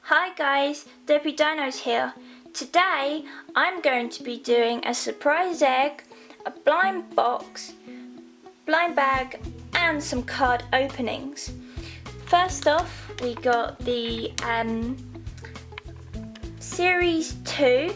Hi guys, Dopey Dinos here. Today I'm going to be doing a surprise egg, a blind box, blind bag and some card openings. First off we got the Series 2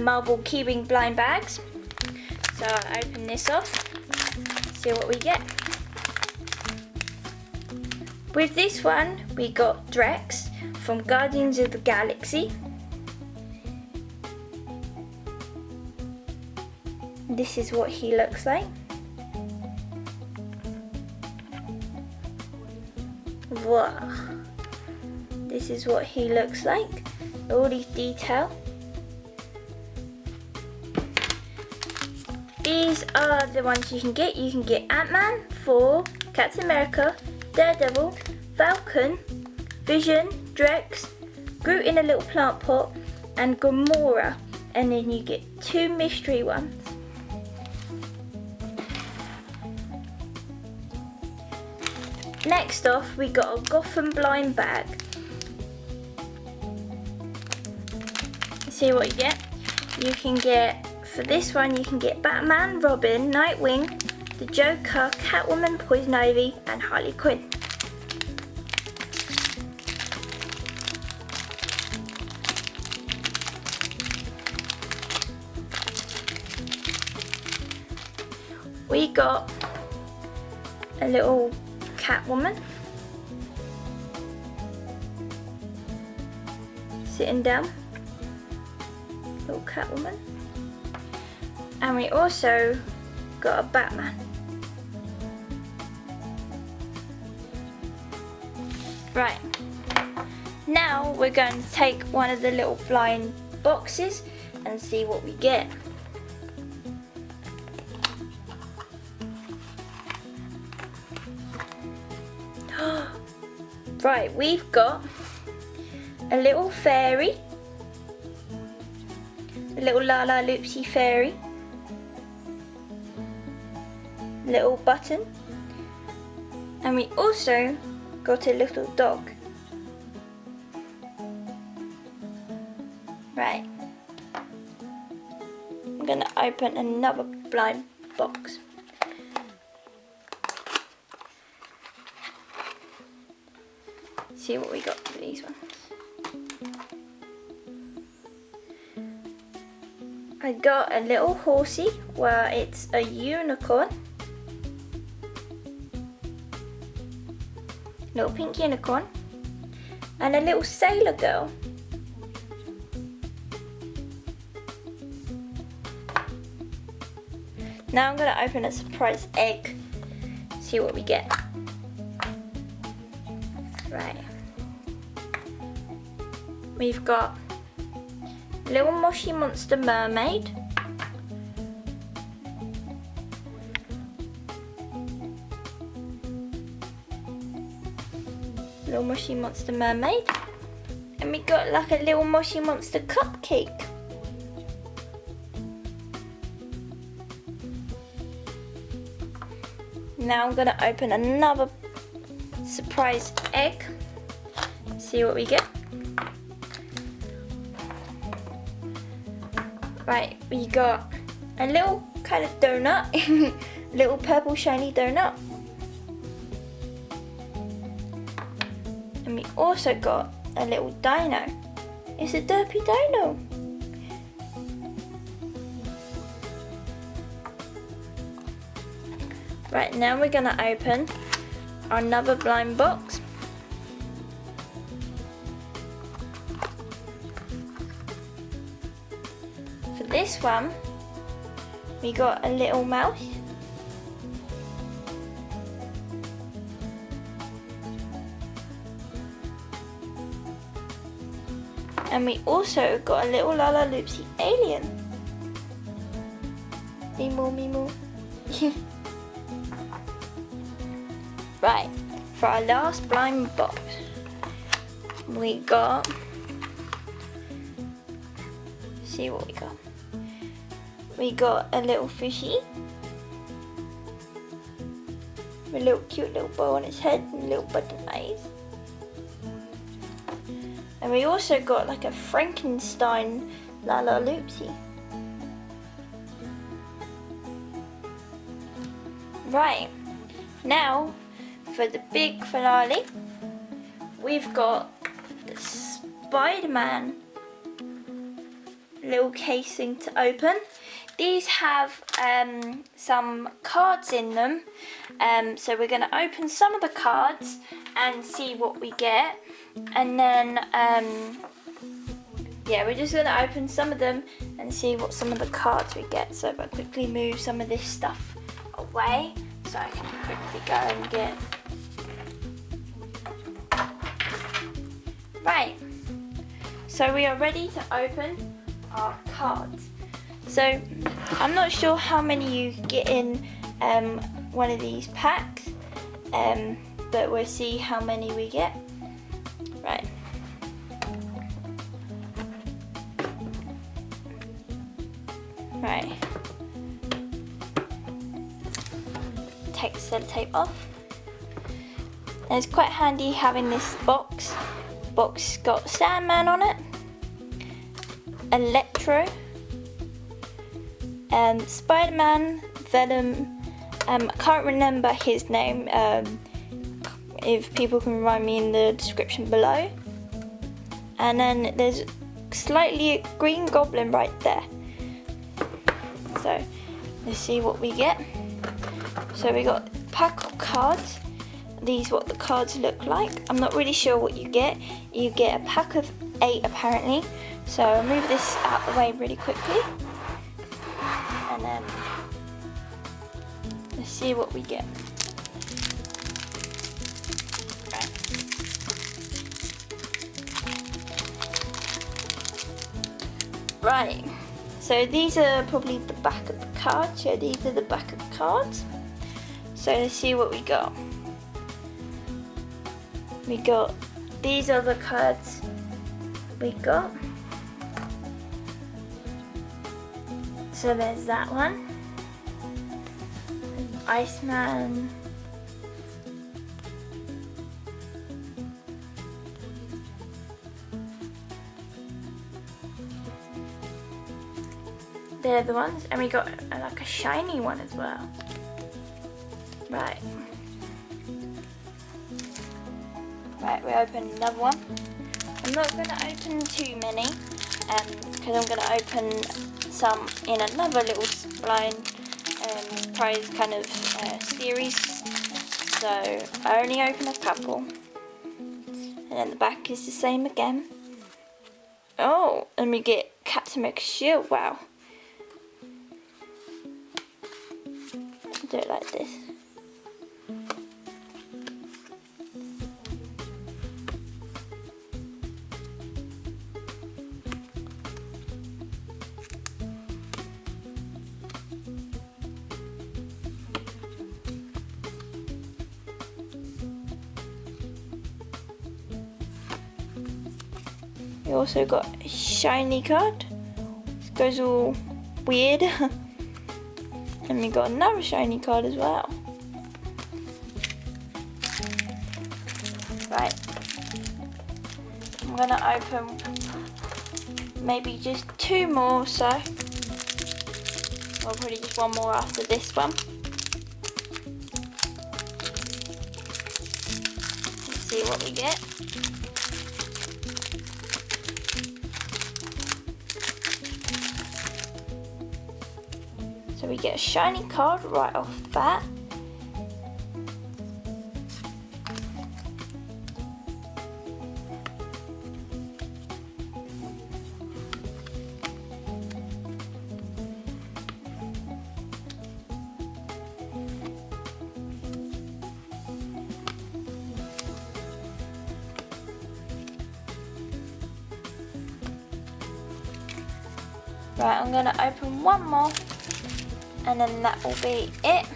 Marvel Keyring blind bags. So I'll open this off, see what we get. With this one we got Drax from Guardians of the Galaxy. This is what he looks like. Wow. This is what he looks like. All these details. These are the ones you can get. You can get Ant-Man, Thor, Captain America, Daredevil, Falcon, Vision, Drax, Groot in a little plant pot, and Gamora. And then you get 2 mystery ones. Next off, we got a Gotham blind bag. See what you get? You can get, for this one, you can get Batman, Robin, Nightwing, the Joker, Catwoman, Poison Ivy, and Harley Quinn. We got a little Catwoman sitting down, little Catwoman, and we also got a Batman. Right, now we're going to take one of the little blind boxes and see what we get. Right, we've got a little fairy, a little Lalaloopsy fairy, little button, and we also got a little dog. Right, I'm gonna open another blind box. See what we got for these ones. I got a little horsey where it's a unicorn. Little pink unicorn. And a little sailor girl. Now I'm going to open a surprise egg. See what we get. Right. We've got Little Moshi Monster Mermaid, Little Moshi Monster Mermaid, and we got like a Little Moshi Monster Cupcake. Now I'm gonna open another surprise egg, see what we get. Right, we got a little kind of donut, little purple shiny donut. And we also got a little dino. It's a Dopey Dino. Right, now we're gonna open another blind box. For this one, we got a little mouse. And we also got a little Lalaloopsy alien. Meemo. Right, for our last blind box, we got, see what we got. We got a little fishy, a little cute little bow on its head and little button eyes. And we also got like a Frankenstein Lalaloopsy. Right, now for the big finale, we've got the Spider-Man little casing to open. These have some cards in them, so we're going to open some of the cards and see what we get, and then yeah, we're just going to open some of them and see what some of the cards we get. So if I quickly move some of this stuff away so I can quickly go and get. Right, so we are ready to open our cards. So I'm not sure how many you get in one of these packs, but we'll see how many we get. Right. Right. Take the sellotape off. And it's quite handy having this box. Box got Sandman on it, Electro, Spider-Man, Venom. I can't remember his name. If people can remind me in the description below. And then there's slightly a Green Goblin right there. So let's see what we get. So we got a pack of cards. These what the cards look like. I'm not really sure what you get. You get a pack of 8 apparently. So I'll move this out the way really quickly. And then let's see what we get. Right, so these are probably the back of the cards. Yeah, these are the back of the cards. So let's see what we got. We got, these are the cards we got. So there's that one. Iceman. They're the ones, and we got like a shiny one as well. Right. Right, we open another one. I'm not going to open too many, because I'm going to open some in another little blind prize kind of series. So I only open a couple, and then the back is the same again. Oh, and we get Captain McShield. Wow. Do it like this. We also got a shiny card. This goes all weird. And we got another shiny card as well. Right. I'm gonna open maybe just 2 more, so or probably just 1 more after this one. Let's see what we get. So we get a shiny card right off the bat. Right, I'm going to open 1 more. And then that will be it.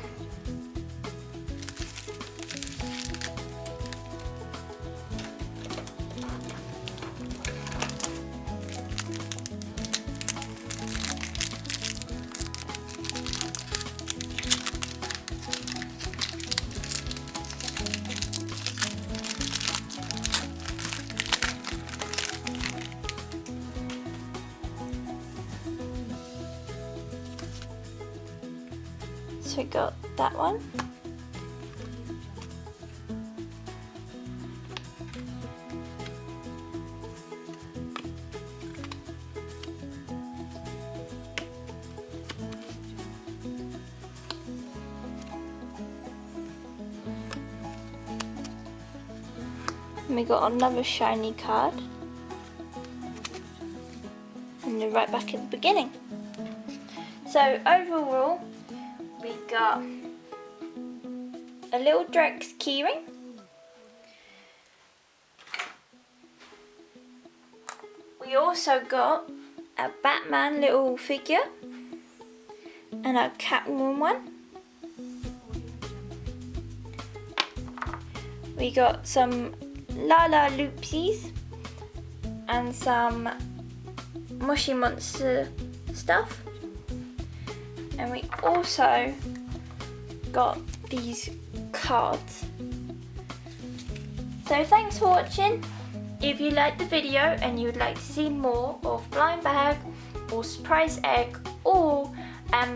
also got that one. And we got another shiny card. And they're right back at the beginning. So overall, we got a little Drex keyring, we also got a Batman little figure and a Catwoman one. We got some Lala Loopsies and some Mushy Monster stuff. And we also got these cards. So thanks for watching. If you liked the video and you would like to see more of blind bag or surprise egg or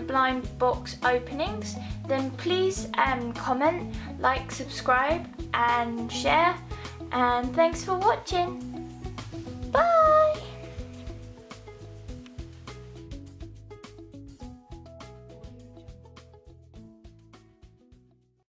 blind box openings, then please comment, like, subscribe and share. And thanks for watching. Bye!